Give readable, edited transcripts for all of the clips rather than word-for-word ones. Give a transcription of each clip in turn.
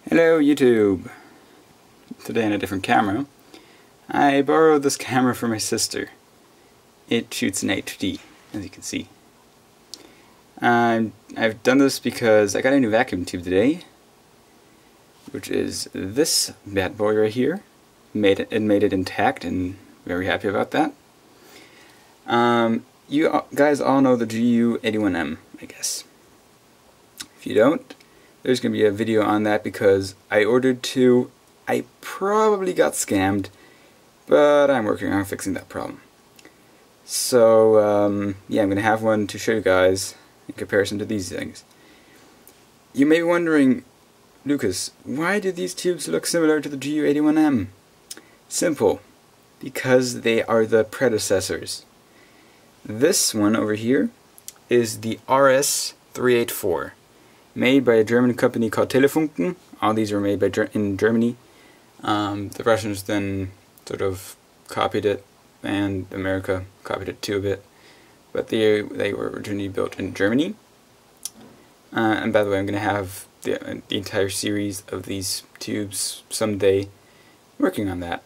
Hello YouTube! Today in a different camera. I borrowed this camera from my sister. It shoots in HD, as you can see. I've done this because I got a new vacuum tube today, which is this bad boy right here. It made it intact, and very happy about that. You guys all know the GU81M, I guess. If you don't, there's going to be a video on that because I ordered two. I probably got scammed, but I'm working on fixing that problem. So, yeah, I'm going to have one to show you guys in comparison to these things. You may be wondering, Lucas, why do these tubes look similar to the GU81M? Simple. Because they are the predecessors. This one over here is the RS384. Made by a German company called Telefunken. All these were made in Germany. The Russians then sort of copied it, and America copied it too a bit. But they were originally built in Germany. And by the way, I'm going to have the entire series of these tubes someday, working on that.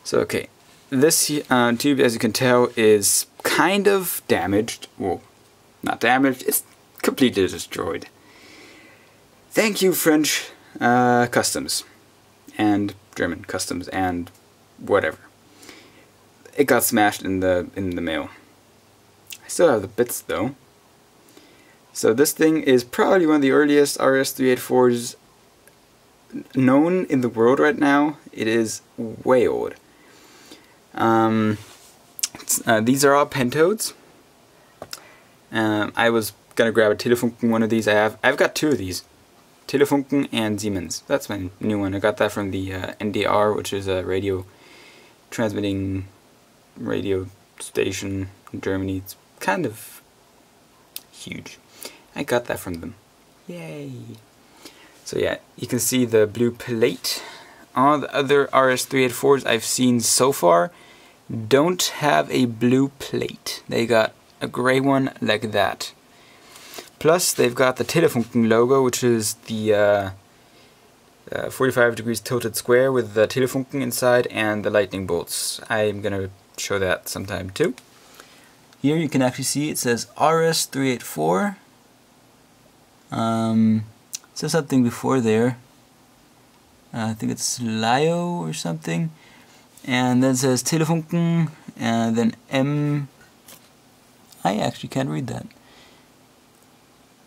So okay, this tube, as you can tell, is kind of damaged. Well, not damaged, it's completely destroyed. Thank you, French customs, and German customs, and whatever. It got smashed in the mail. I still have the bits though. So this thing is probably one of the earliest RS384s known in the world right now. It is way old. These are all pentodes. I was gonna grab a Telefunken one of these. I've got two of these. Telefunken and Siemens. That's my new one. I got that from the NDR, which is a transmitting radio station in Germany. It's kind of huge. I got that from them. Yay! So yeah, you can see the blue plate. All the other RS384s I've seen so far don't have a blue plate. They got a gray one like that. Plus, they've got the Telefunken logo, which is the 45 degrees tilted square with the Telefunken inside and the lightning bolts. I'm going to show that sometime too. Here you can actually see it says RS384. It says something before there. I think it's Lio or something. And then it says Telefunken, and then M. I actually can't read that.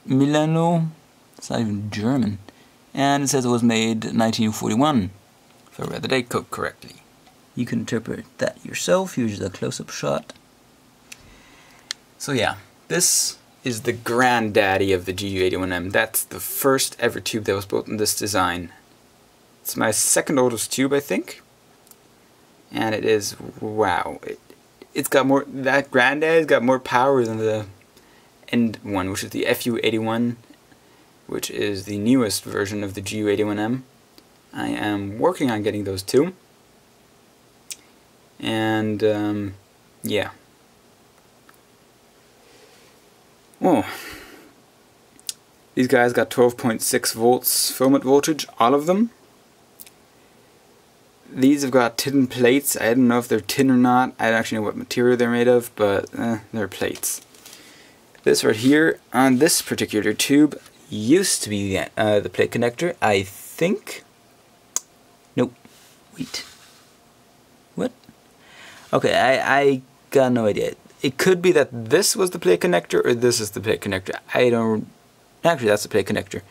Milano, it's not even German, and it says it was made 1941, if I read the date code correctly. You can interpret that yourself, use the close-up shot. So yeah, this is the granddaddy of the GU81M. That's the first ever tube that was built in this design. It's my second oldest tube, I think, and it is, wow, it's got more, that granddad's got more power than the end one, which is the FU81, which is the newest version of the GU81M. I am working on getting those too. And, yeah. Oh. These guys got 12.6 volts filament voltage, all of them. These have got tin plates. I don't know if they're tin or not. I don't actually know what material they're made of, but they're plates. This right here on this particular tube used to be the plate connector, I think. Nope. Wait. What? Okay, I got no idea. It could be that this was the plate connector or this is the plate connector. I don't... Actually, that's the plate connector.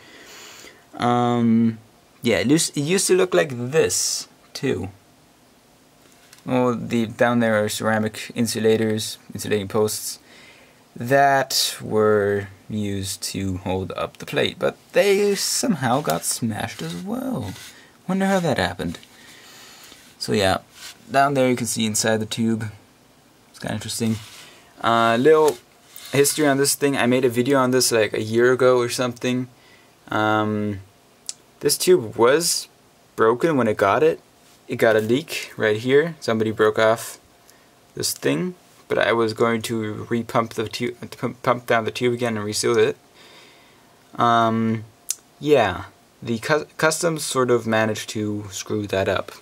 Yeah, it used to look like this too. Oh, down there are ceramic insulators, insulating posts that were used to hold up the plate, but they somehow got smashed as well. Wonder how that happened. So yeah, down there you can see inside the tube. It's kind of interesting. Little history on this thing. I made a video on this like a year ago or something. This tube was broken when it got it. It got a leak right here. Somebody broke off this thing. But I was going to repump the tube, pump down the tube again and reseal it. Yeah, the customs sort of managed to screw that up.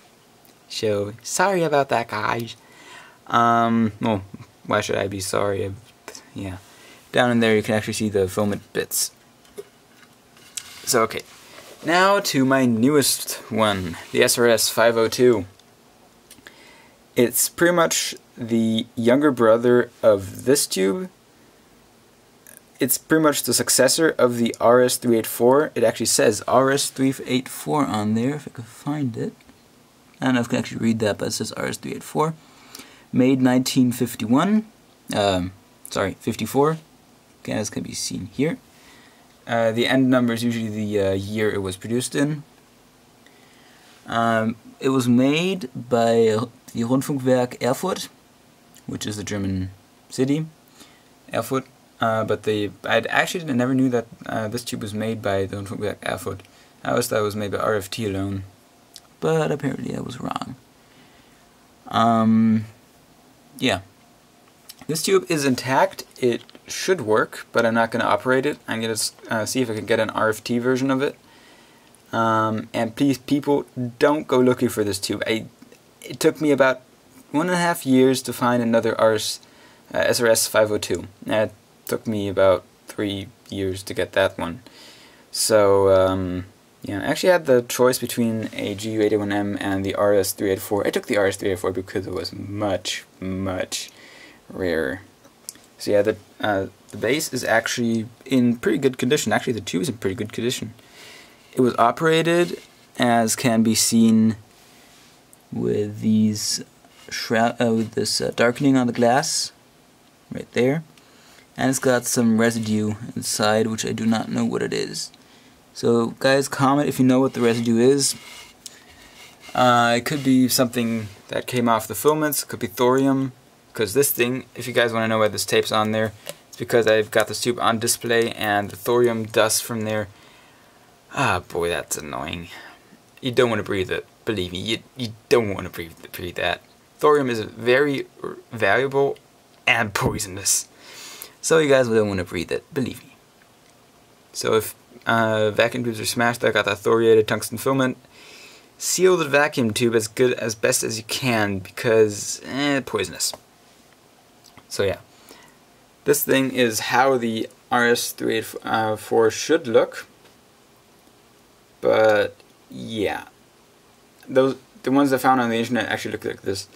So, sorry about that, guys. Well, why should I be sorry? Yeah. Down in there you can actually see the filament bits. So, okay. Now to my newest one, the SRS 502. It's pretty much the younger brother of this tube. It's pretty much the successor of the RS384. It actually says RS384 on there, if I could find it. I don't know if I can actually read that, but it says RS384. Made 1951. Sorry, 54. Okay, as can be seen here. The end number is usually the year it was produced in. It was made by the Rundfunkwerk Erfurt, which is the German city, Erfurt. But I actually never knew that this tube was made by the Rundfunkwerk Erfurt. I always thought it was made by RFT alone, but apparently I was wrong. Yeah. This tube is intact. It should work, but I'm not going to operate it. I'm going to see if I can get an RFT version of it. And please, people, don't go looking for this tube. It took me about 1.5 years to find another SRS 502. It took me about 3 years to get that one. So, yeah, I actually had the choice between a GU81M and the RS384. I took the RS384 because it was much, much rarer. So yeah, the base is actually in pretty good condition. Actually, the tube is in pretty good condition. It was operated, as can be seen with these with this darkening on the glass right there, and it's got some residue inside, which I do not know what it is. So guys, comment if you know what the residue is. It could be something that came off the filaments. It could be thorium, because this thing, if you guys want to know why this tape's on there, it's because I've got this tube on display and the thorium dust from there. Ah, boy, that's annoying. You don't want to breathe it. Believe me, you don't want to breathe that. Thorium is very valuable and poisonous. So you guys don't want to breathe it. Believe me. So if vacuum tubes are smashed, I got that thoriated tungsten filament. Seal the vacuum tube as best as you can, because poisonous. So yeah, this thing is how the RS384 should look. But yeah, the ones I found on the internet actually look like this.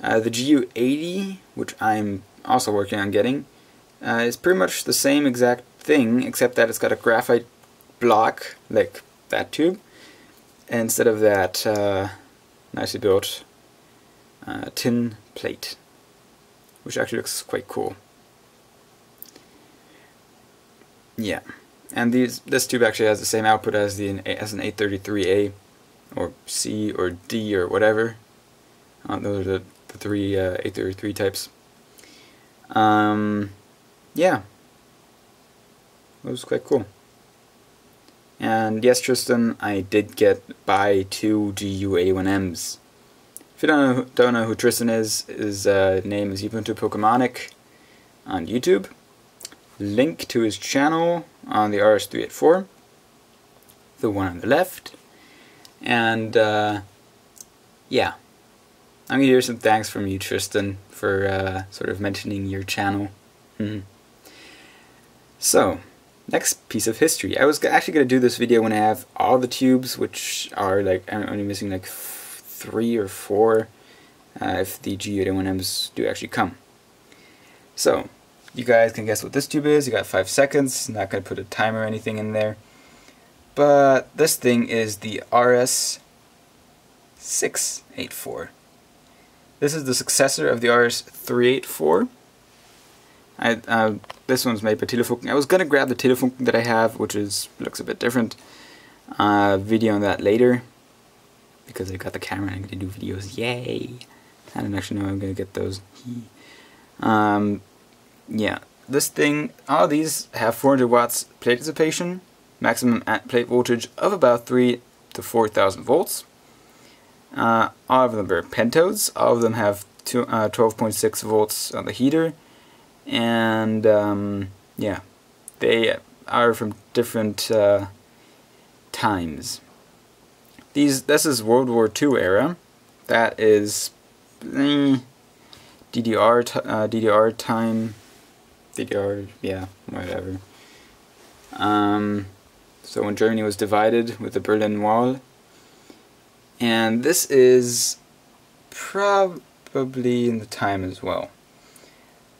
The GU80, which I'm also working on getting, is pretty much the same exact thing, except that it's got a graphite block like that tube, instead of that nicely built tin plate, which actually looks quite cool. Yeah. And this tube actually has the same output as an 833A, or C, or D, or whatever. Those are the three 833 types. Yeah. It was quite cool. And yes, Tristan, I did buy 2 GU81Ms. If you don't know who Tristan is, his name is Ubuntu Pokemonic on YouTube. Link to his channel on the RS384, the one on the left. And yeah, I'm gonna hear some thanks from you, Tristan, for sort of mentioning your channel. So, next piece of history. I was actually gonna do this video when I have all the tubes, which are like, I'm only missing like 3 or 4 if the GU81Ms do actually come. So, you guys can guess what this tube is. You got 5 seconds. Not going to put a timer or anything in there. But this thing is the RS684. This is the successor of the RS384. This one's made by Telefunken. I was going to grab the Telefunken that I have, which looks a bit different. Video on that later, because I got the camera and I'm going to do videos. Yay! I don't actually know I'm going to get those. Yeah, this thing, all these have 400 watts plate dissipation, maximum plate voltage of about 3 to 4,000 volts. All of them are pentodes. All of them have 12.6 volts on the heater, and yeah, they are from different times. This is World War II era. That is DDR time. DDR, yeah, whatever. So when Germany was divided with the Berlin Wall. And this is probably in the time as well.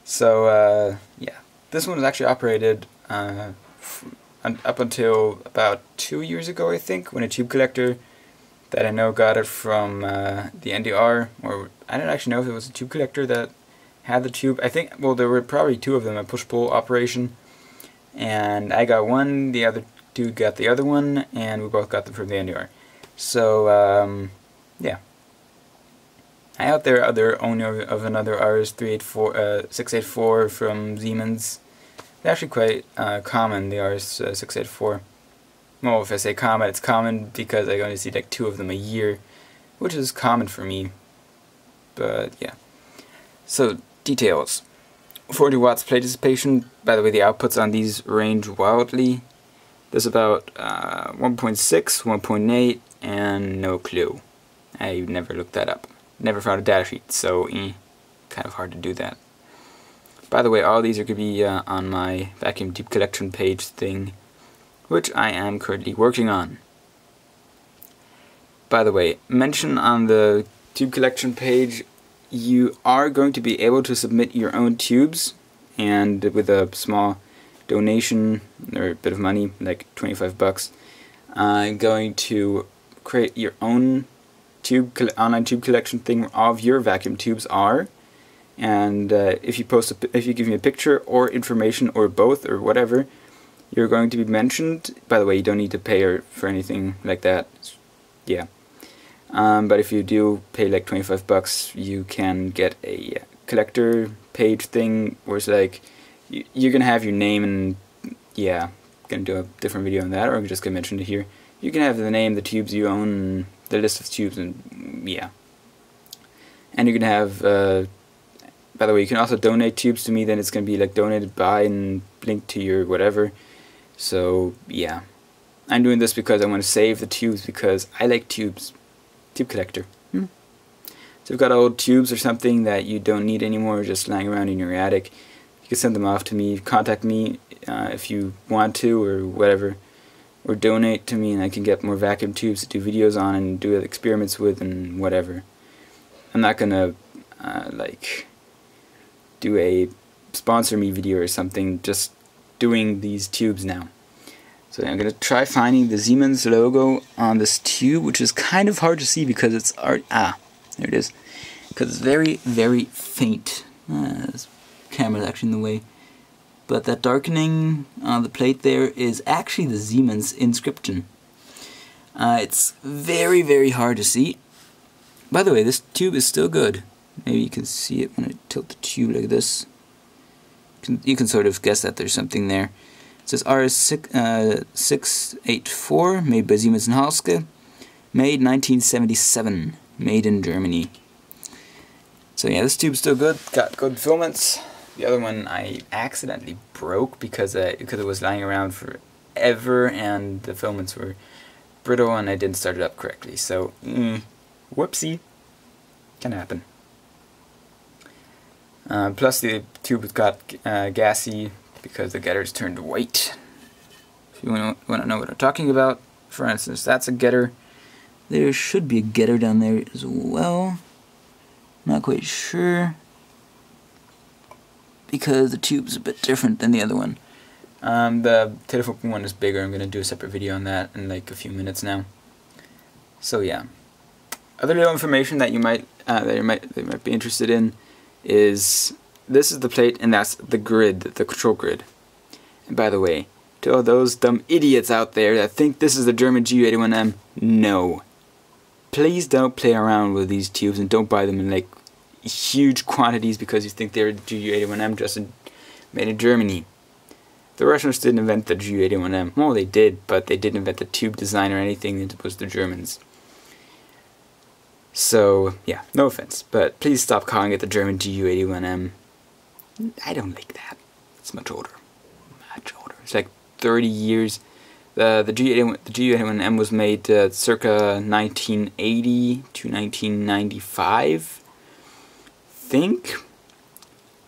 So, yeah. This one was actually operated up until about 2 years ago, I think, when a tube collector that I know got it from the NDR, or I don't actually know if it was a tube collector that had the tube. I think, well, there were probably two of them, a push-pull operation, and I got one, the other dude got the other one, and we both got them from the NDR. So, yeah. I out there other owner of another RS-684 from Siemens. They're actually quite common, the RS-684. Well, if I say common, it's common because I only see like 2 of them a year, which is common for me. But yeah. So, details. 40 watts plate dissipation. By the way, the outputs on these range wildly. There's about 1.6, 1.8, and no clue. I never looked that up. Never found a datasheet, so kind of hard to do that. By the way, all these are going to be on my vacuum tube collection page thing, which I am currently working on. By the way, mention on the tube collection page, you are going to be able to submit your own tubes, and with a small donation or a bit of money, like 25 bucks, I'm going to create your own online tube collection thing where all of your vacuum tubes are. And if you give me a picture or information or both or whatever, you're going to be mentioned. By the way, you don't need to pay for anything like that. Yeah. But if you do pay like 25 bucks, you can get a collector page thing where it's like you're gonna have your name, and yeah, gonna do a different video on that, or I'm just gonna mention it here. You can have the name, the tubes you own, and the list of tubes, and yeah. And you can have, by the way, you can also donate tubes to me. Then it's gonna be like donated by and linked to your whatever. So yeah, I'm doing this because I want to save the tubes because I like tubes. Tube collector. So if you've got old tubes or something that you don't need anymore, just lying around in your attic, you can send them off to me. Contact me if you want to, or whatever, or donate to me, and I can get more vacuum tubes to do videos on and do experiments with and whatever. I'm not gonna like do a sponsor me video or something, just doing these tubes now. So I'm gonna try finding the Siemens logo on this tube, which is kind of hard to see because it's there it is, because it's very, very faint. This camera's actually in the way, but that darkening on the plate there is actually the Siemens inscription. It's very, very hard to see. By the way, this tube is still good. Maybe you can see it when I tilt the tube like this. You can sort of guess that there's something there. It says RS-684, made by Siemens and Halske, made 1977, made in Germany. So yeah, this tube's still good, got good filaments. The other one I accidentally broke because it was lying around forever and the filaments were brittle and I didn't start it up correctly. So, whoopsie, can happen. Plus the tube got gassy because the getters turned white. If you want to know what I'm talking about, for instance, that's a getter. There should be a getter down there as well. Not quite sure, because the tube's a bit different than the other one. The telephone one is bigger. I'm gonna do a separate video on that in like a few minutes now. So yeah, other little information that you might be interested in is this is the plate and that's the grid, the control grid. And by the way, to all those dumb idiots out there that think this is the German GU81M, no. Please don't play around with these tubes and don't buy them in like huge quantities because you think they're GU81M just made in Germany. The Russians didn't invent the GU81M. Well, they did, but they didn't invent the tube design or anything. It was the Germans. So, yeah, no offense, but please stop calling it the German GU81M. I don't like that. It's much older. Much older. It's like 30 years The GU81M was made circa 1980 to 1995. Think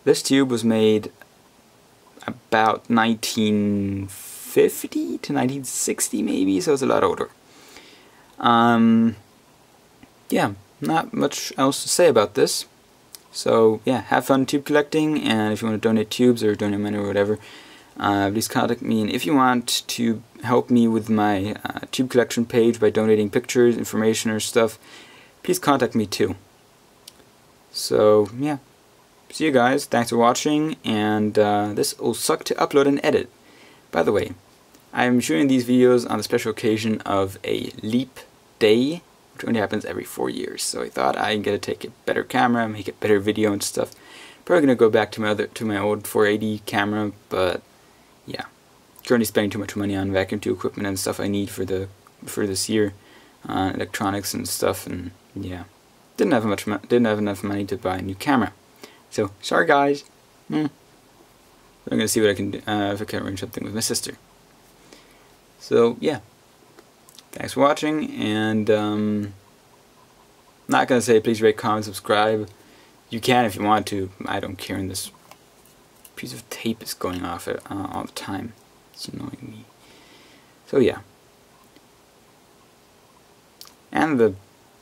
this tube was made about 1950 to 1960 maybe, so it's a lot older. Yeah, not much else to say about this. So yeah, have fun tube collecting, and if you want to donate tubes or donate money or whatever, please contact me. And if you want to help me with my tube collection page by donating pictures, information, or stuff, please contact me too. So yeah, see you guys. Thanks for watching, and this will suck to upload and edit. By the way, I'm shooting these videos on the special occasion of a leap day, which only happens every 4 years. So I thought I'd get to take a better camera, make it better video and stuff. Probably gonna go back to my old 480 camera, but yeah, currently spending too much money on vacuum tube equipment and stuff I need for this year, electronics and stuff, and yeah, didn't have enough money to buy a new camera. So sorry guys. I'm gonna see what I can do if I can arrange something with my sister. So yeah, thanks for watching, and not gonna say please rate, comment, subscribe. You can if you want to. I don't care. And this piece of tape is going off all the time. It's annoying me. So yeah. And the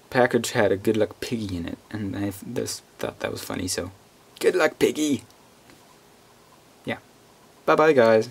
package had a Good Luck Piggy in it, and I just thought that was funny. So good luck, Piggy. Yeah. Bye bye, guys.